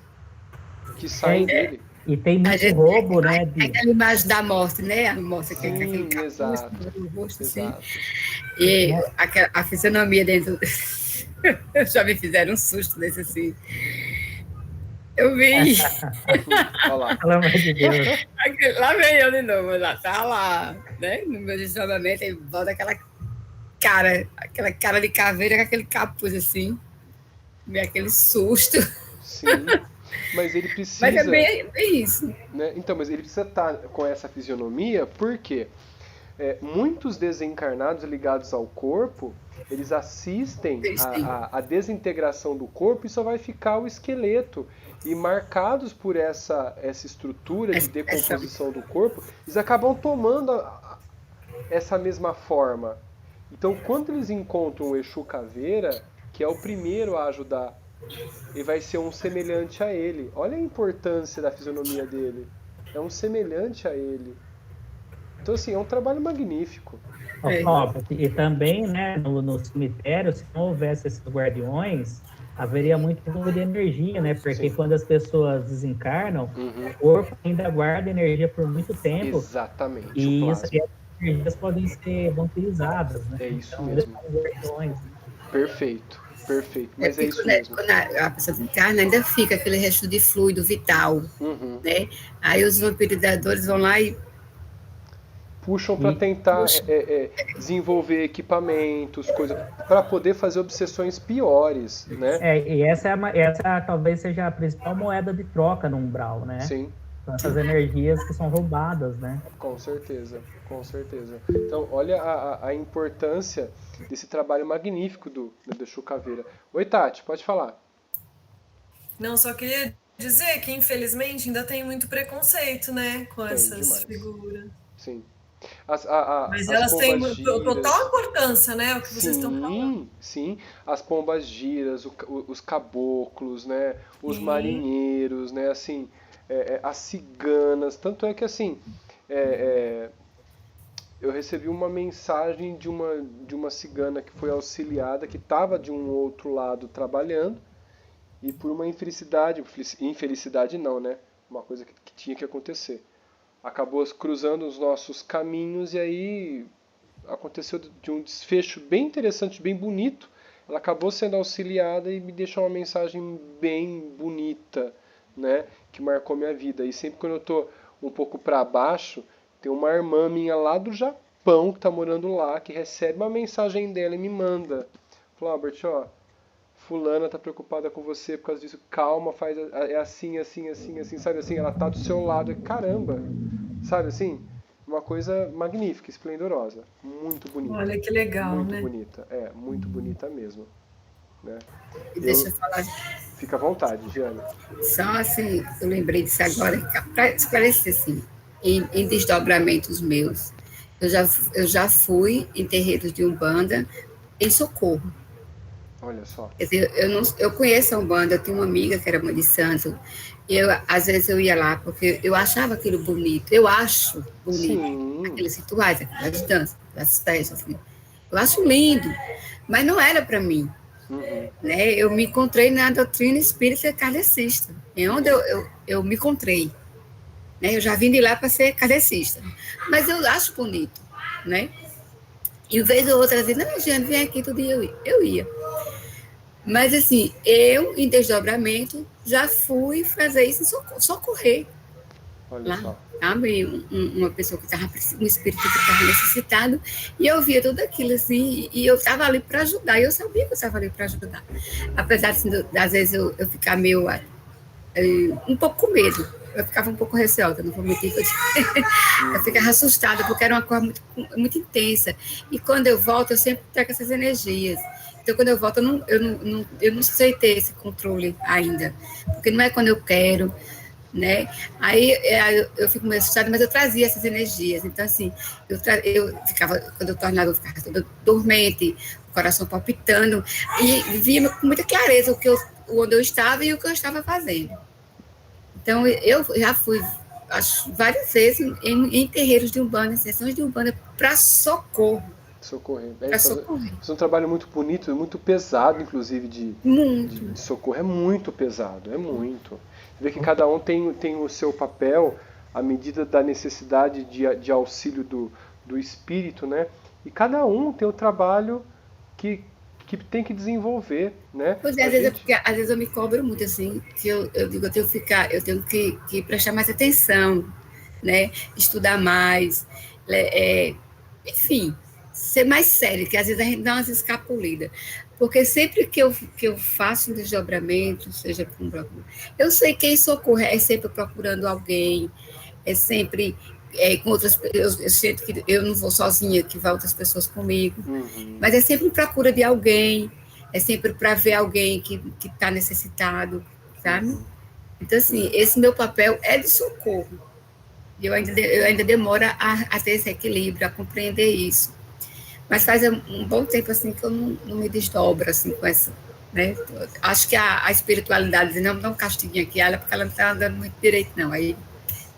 que saem dele. E tem muito roubo, né? Aquela imagem da morte, né? A morte que é aquele capuz no rosto, assim. E a fisionomia dentro... Já me fizeram um susto desse assim. Eu vi. Olha lá. Pelo amor de Deus. Lá vem eu de novo, tá lá, né? No meu desdobramento, ele bota aquela cara de caveira com aquele capuz assim. Meio aquele susto. Sim. Mas ele precisa... Mas é bem isso. Né? Então, mas ele precisa estar com essa fisionomia, porque muitos desencarnados ligados ao corpo, eles assistem a desintegração do corpo e só vai ficar o esqueleto. E marcados por essa estrutura de decomposição do corpo, eles acabam tomando essa mesma forma. Então, quando eles encontram o Exu Caveira, que é o primeiro a ajudar, ele vai ser um semelhante a ele. Olha a importância da fisionomia dele. É um semelhante a ele. Então, assim, é um trabalho magnífico. E também, né, no cemitério, se não houvesse esses guardiões, haveria muito fluxo de energia, né? Porque quando as pessoas desencarnam, o corpo ainda guarda energia por muito tempo. Exatamente. E essas energias podem ser vampirizadas, né? É isso então, mesmo. Guardiões. Perfeito. Mas é isso mesmo. Quando a pessoa desencarna, ainda fica aquele resto de fluido vital, né? Aí os vampirizadores vão lá e puxam para tentar desenvolver equipamentos, coisas, para poder fazer obsessões piores, né? E essa talvez seja a principal moeda de troca no umbral, né? Sim. São essas energias que são roubadas, né? Com certeza. Então, olha a importância desse trabalho magnífico do Exu Caveira. Oi, Tati, pode falar. Não, só queria dizer que, infelizmente, ainda tem muito preconceito, né, com essas figuras. Sim. Mas elas têm total importância, né? O que vocês estão falando. Sim, as pombas giras, os caboclos, né? Os marinheiros, né? Assim, as ciganas. Tanto é que assim, eu recebi uma mensagem de uma cigana que foi auxiliada, que estava de um outro lado trabalhando, e por uma infelicidade não, né? Uma coisa que tinha que acontecer. Acabou cruzando os nossos caminhos e aí aconteceu de um desfecho bem interessante, bem bonito. Ela acabou sendo auxiliada e me deixou uma mensagem bem bonita, né, que marcou minha vida. E sempre quando eu estou um pouco para baixo, tem uma irmã minha lá do Japão que está morando lá, que recebe uma mensagem dela e me manda. Falou, Albert, ó, fulana tá preocupada com você por causa disso, calma, faz, é assim, sabe assim, ela tá do seu lado, caramba, sabe assim, uma coisa magnífica, esplendorosa, muito bonita. Olha que legal, muito né? Bonita, muito bonita mesmo, né? Deixa eu falar. Fica à vontade, Giana. Só assim, eu lembrei disso agora, para esclarecer assim, em desdobramentos meus, eu já fui em terreiros de Umbanda em Socorro. Olha só. Eu conheço a Umbanda, eu tenho uma amiga que era mãe de santo, e às vezes eu ia lá, porque eu achava aquilo bonito, eu acho bonito, aqueles rituais, aquelas danças, as festas, assim. Eu acho lindo, mas não era para mim. Né? Eu me encontrei na doutrina espírita kardecista, é onde eu me encontrei. Né? Eu já vim de lá para ser kardecista, mas eu acho bonito, né? E vez ou outra, assim, não, Jeane, vem aqui todo dia, eu ia. Mas, assim, eu, em desdobramento, já fui fazer isso em socorrer. Olha só. Sabe? Uma pessoa que estava, um espírito que estava necessitado, e eu via tudo aquilo, assim, e eu estava ali para ajudar, e eu sabia que eu estava ali para ajudar. Apesar, assim, às vezes, eu ficar meio, um pouco com medo. Eu ficava um pouco receosa, não vou mentir. Eu ficava assustada, porque era uma coisa muito, muito intensa. E quando eu volto, eu sempre trago essas energias. Então, quando eu volto, eu não sei ter esse controle ainda. Porque não é quando eu quero, né? Aí eu fico meio assustada, mas eu trazia essas energias. Então, assim, eu ficava, quando eu tornava, eu ficava toda dormente, o coração palpitando, e via com muita clareza onde eu estava e o que eu estava fazendo. Então, eu já fui, acho, várias vezes em terreiros de Umbanda, em sessões de Umbanda, para socorrer. É um trabalho muito bonito, muito pesado, inclusive, de socorro. É muito pesado, é muito. Você vê que cada um tem o seu papel à medida da necessidade de auxílio do espírito, né? E cada um tem o trabalho que tem que desenvolver, né? Pois é, às vezes eu me cobro muito, assim, que eu digo, eu tenho que prestar mais atenção, né? Estudar mais, enfim, ser mais sério, que às vezes a gente dá umas escapulidas. Porque sempre que eu faço um desdobramento, seja com eu sei quem socorrer, é sempre procurando alguém, é sempre com outras, eu sinto que eu não vou sozinha, que vai outras pessoas comigo, mas é sempre em procura de alguém, é sempre para ver alguém que está necessitado, sabe? Então, assim, esse meu papel é de socorro. E eu ainda demoro a ter esse equilíbrio, a compreender isso. Mas faz um bom tempo, assim, que eu não me desdobro, assim, com essa, né? Acho que a espiritualidade, não dá um castiguinho aqui, porque ela não está andando muito direito, não. Aí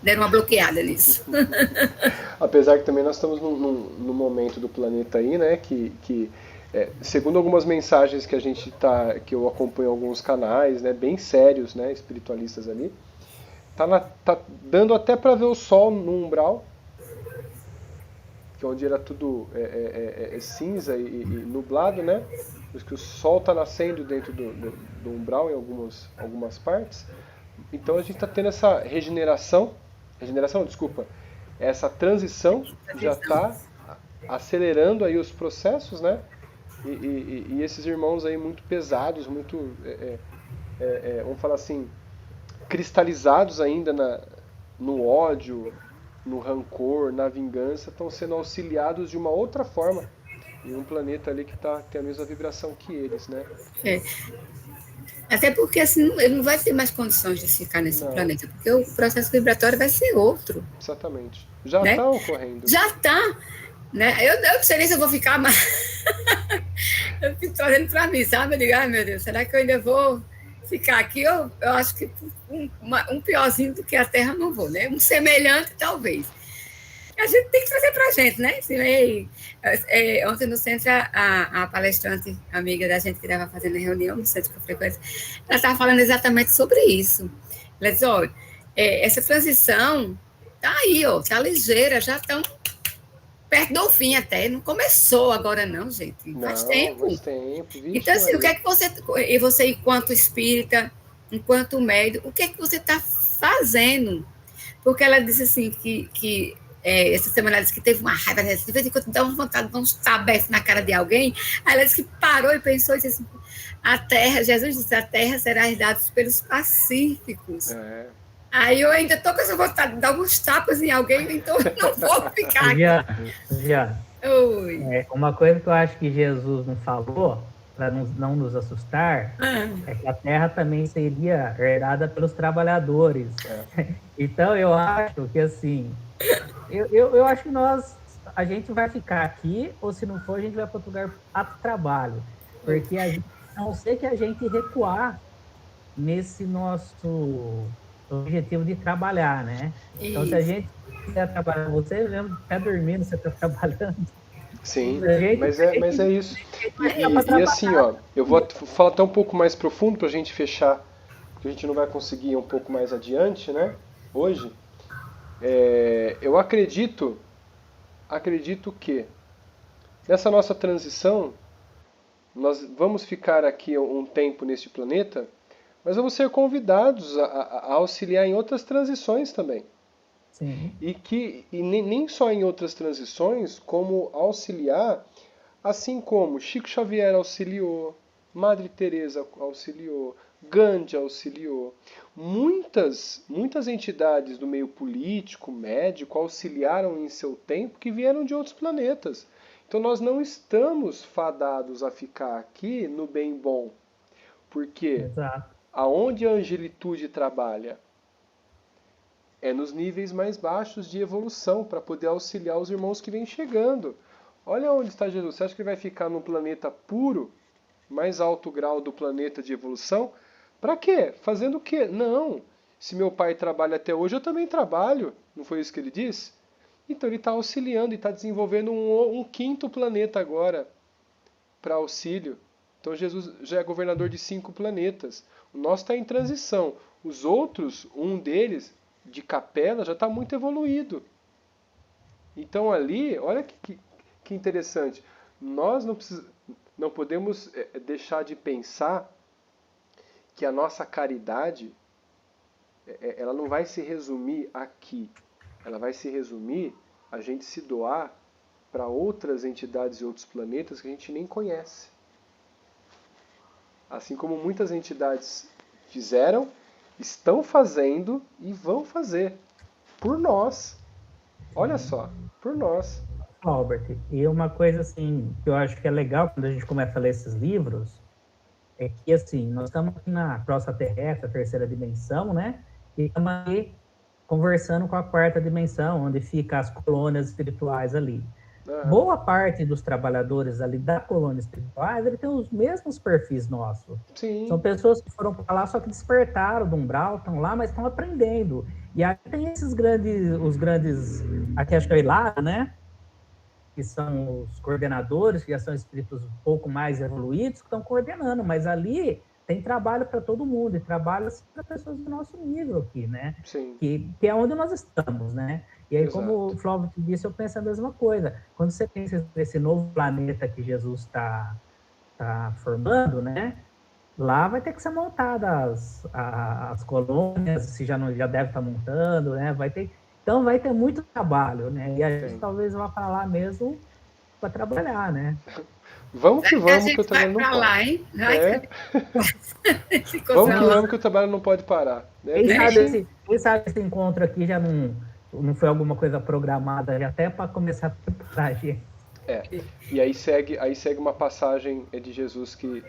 deram uma bloqueada nisso. Apesar que também nós estamos num momento do planeta aí, né, que segundo algumas mensagens que eu acompanho em alguns canais, né, bem sérios, né, espiritualistas ali, tá dando até para ver o sol no umbral, que onde era tudo cinza e nublado, né, porque o sol está nascendo dentro do umbral em algumas partes. Então a gente está tendo essa essa transição já está acelerando aí os processos, né? E esses irmãos aí muito pesados, muito, vamos falar assim, cristalizados ainda no ódio, no rancor, na vingança, estão sendo auxiliados de uma outra forma em um planeta ali que tem a mesma vibração que eles, né? Até porque assim, ele não vai ter mais condições de ficar nesse planeta, porque o processo vibratório vai ser outro. Exatamente. Já está ocorrendo. Já está. Né? Eu não sei nem se eu vou ficar mais. Eu fico trazendo para mim, sabe? Eu digo, ai meu Deus, será que eu ainda vou ficar aqui? Eu acho que um piorzinho do que a Terra não vou, né? Um semelhante, talvez. A gente tem que trazer para a gente, né? Assim, ontem no centro, a palestrante, amiga da gente que estava fazendo a reunião no centro com frequência, ela estava falando exatamente sobre isso. Ela disse, olha, essa transição tá aí, ó, tá ligeira, já estão perto do fim até, não começou agora não, gente, faz tempo. Então, assim, o que é que você, enquanto espírita, enquanto médium, o que é que você está fazendo? Porque ela disse assim, que essa semana ela disse que teve uma raiva, de vez em quando dá uma vontade de dar uns tabefes na cara de alguém. Aí ela disse que parou e pensou e disse assim, Jesus disse, a terra será herdada pelos pacíficos. Aí eu ainda estou com essa vontade de dar alguns tapas em alguém, então eu não vou ficar aqui. Oi. Uma coisa que eu acho que Jesus não falou, para não nos assustar, é que a terra também seria herdada pelos trabalhadores. Então eu acho que assim... Eu acho que a gente vai ficar aqui, ou se não for, a gente vai para outro lugar a trabalho. Porque a não ser que a gente recuar nesse nosso objetivo de trabalhar, né? Então, se a gente quiser trabalhar, você mesmo está dormindo, você está trabalhando. Sim, mas é isso. E assim, ó, eu vou falar até um pouco mais profundo para a gente fechar, porque a gente não vai conseguir ir um pouco mais adiante, né? Hoje. Eu acredito que nessa nossa transição, nós vamos ficar aqui um tempo neste planeta, mas vamos ser convidados a auxiliar em outras transições também. Sim. E nem só em outras transições, como auxiliar, assim como Chico Xavier auxiliou, Madre Teresa auxiliou, Gandhi auxiliou. Muitas entidades do meio político, médico, auxiliaram em seu tempo que vieram de outros planetas. Então nós não estamos fadados a ficar aqui no bem bom. Porque Exato. aonde a angelitude trabalha? É nos níveis mais baixos de evolução, para poder auxiliar os irmãos que vêm chegando. Olha onde está Jesus. Você acha que ele vai ficar num planeta puro, mais alto grau do planeta de evolução? Para quê? Fazendo o quê? Não. Se meu pai trabalha até hoje, eu também trabalho. Não foi isso que ele disse? Então ele está auxiliando e está desenvolvendo um quinto planeta agora para auxílio. Então Jesus já é governador de 5 planetas. O nosso está em transição. Os outros, um deles, de Capela, já está muito evoluído. Então ali, olha que interessante. Nós não podemos deixar de pensar que a nossa caridade ela não vai se resumir aqui. Ela vai se resumir a gente se doar para outras entidades e outros planetas que a gente nem conhece. Assim como muitas entidades fizeram, estão fazendo e vão fazer. Por nós. Olha só, por nós. Albert, e uma coisa assim que eu acho que é legal quando a gente começa a ler esses livros é que assim, nós estamos aqui na crosta terrestre, a terceira dimensão, né? E estamos aí conversando com a quarta dimensão, onde ficam as colônias espirituais ali. Boa parte dos trabalhadores ali da colônia espirituais, ele tem os mesmos perfis nossos. Sim. São pessoas que foram para lá, só que despertaram do umbral, estão lá, mas estão aprendendo. E aí tem os grandes, aqui acho que é o Hilário, né? Que são os coordenadores, que já são espíritos um pouco mais evoluídos, que estão coordenando, mas ali tem trabalho para todo mundo, e trabalho assim, para pessoas do nosso nível aqui, né? Sim. Que é onde nós estamos, né? E aí, Exato. como o Flávio disse, eu penso a mesma coisa. Quando você pensa nesse novo planeta que Jesus está formando, né? Lá vai ter que ser montadas as colônias, se já deve estar montando, né? Então vai ter muito trabalho, né? E a gente talvez vá para lá mesmo para trabalhar, né? Vamos que vamos, que o trabalho não pode. Lá, hein? Vamos que o trabalho não pode parar. Né? Quem sabe esse encontro aqui já não foi alguma coisa programada, já até para começar a preparar a gente. E aí segue uma passagem de Jesus que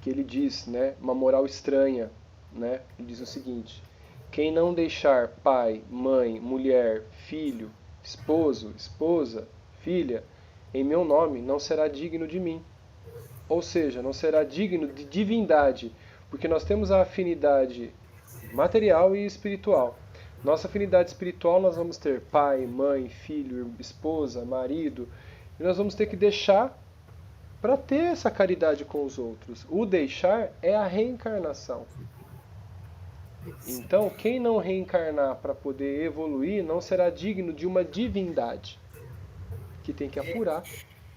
ele diz, né? Uma moral estranha, né? Ele diz o seguinte: quem não deixar pai, mãe, mulher, filho, esposo, esposa, filha, em meu nome, não será digno de mim. Ou seja, não será digno de divindade, porque nós temos a afinidade material e espiritual. Nossa afinidade espiritual nós vamos ter pai, mãe, filho, esposa, marido, e nós vamos ter que deixar para ter essa caridade com os outros. O deixar é a reencarnação. Então, quem não reencarnar para poder evoluir não será digno de uma divindade, que tem que apurar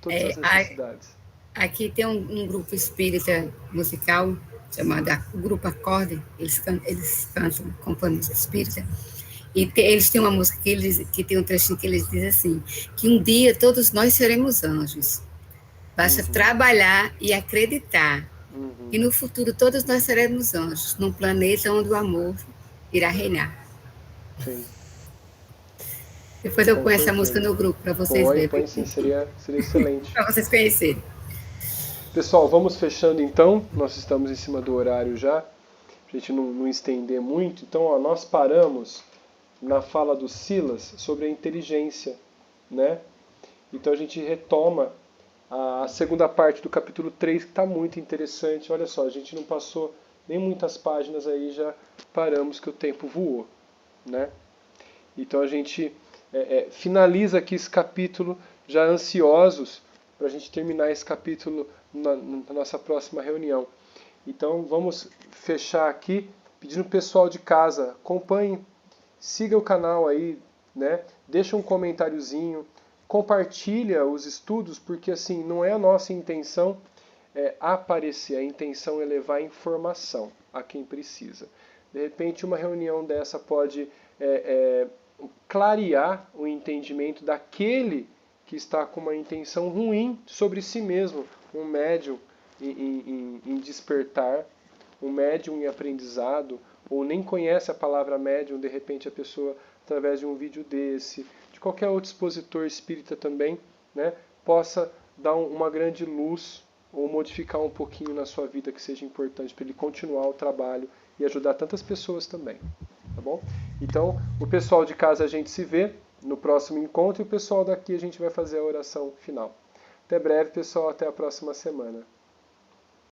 todas as necessidades. Aqui tem um grupo espírita musical chamado Grupo Acorde, eles cantam Companhia Espírita, e eles têm uma música que tem um trechinho que eles dizem assim, que um dia todos nós seremos anjos, basta trabalhar e acreditar, e no futuro todos nós seremos anjos, num planeta onde o amor irá reinar. Sim. Depois eu ponho essa música no grupo para vocês verem. Põe sim, seria excelente. Para vocês conhecerem. Pessoal, vamos fechando então. Nós estamos em cima do horário já. Pra gente não estender muito. Então, ó, nós paramos na fala do Silas sobre a inteligência, né? Então a gente retoma a segunda parte do capítulo 3, que está muito interessante. Olha só, a gente não passou nem muitas páginas aí, já paramos que o tempo voou, né? Então a gente finaliza aqui esse capítulo já ansiosos para a gente terminar esse capítulo na nossa próxima reunião. Então vamos fechar aqui pedindo o pessoal de casa, acompanhe, siga o canal aí, né? Deixa um comentáriozinho, compartilha os estudos, porque assim, não é a nossa intenção aparecer, a intenção é levar informação a quem precisa. De repente uma reunião dessa pode clarear o entendimento daquele que está com uma intenção ruim sobre si mesmo, um médium em despertar, um médium em aprendizado, ou nem conhece a palavra médium, de repente a pessoa, através de um vídeo desse, de qualquer outro expositor espírita também, né, possa dar uma grande luz ou modificar um pouquinho na sua vida que seja importante para ele continuar o trabalho e ajudar tantas pessoas também. Tá bom? Então, o pessoal de casa a gente se vê no próximo encontro e o pessoal daqui a gente vai fazer a oração final. Até breve, pessoal. Até a próxima semana.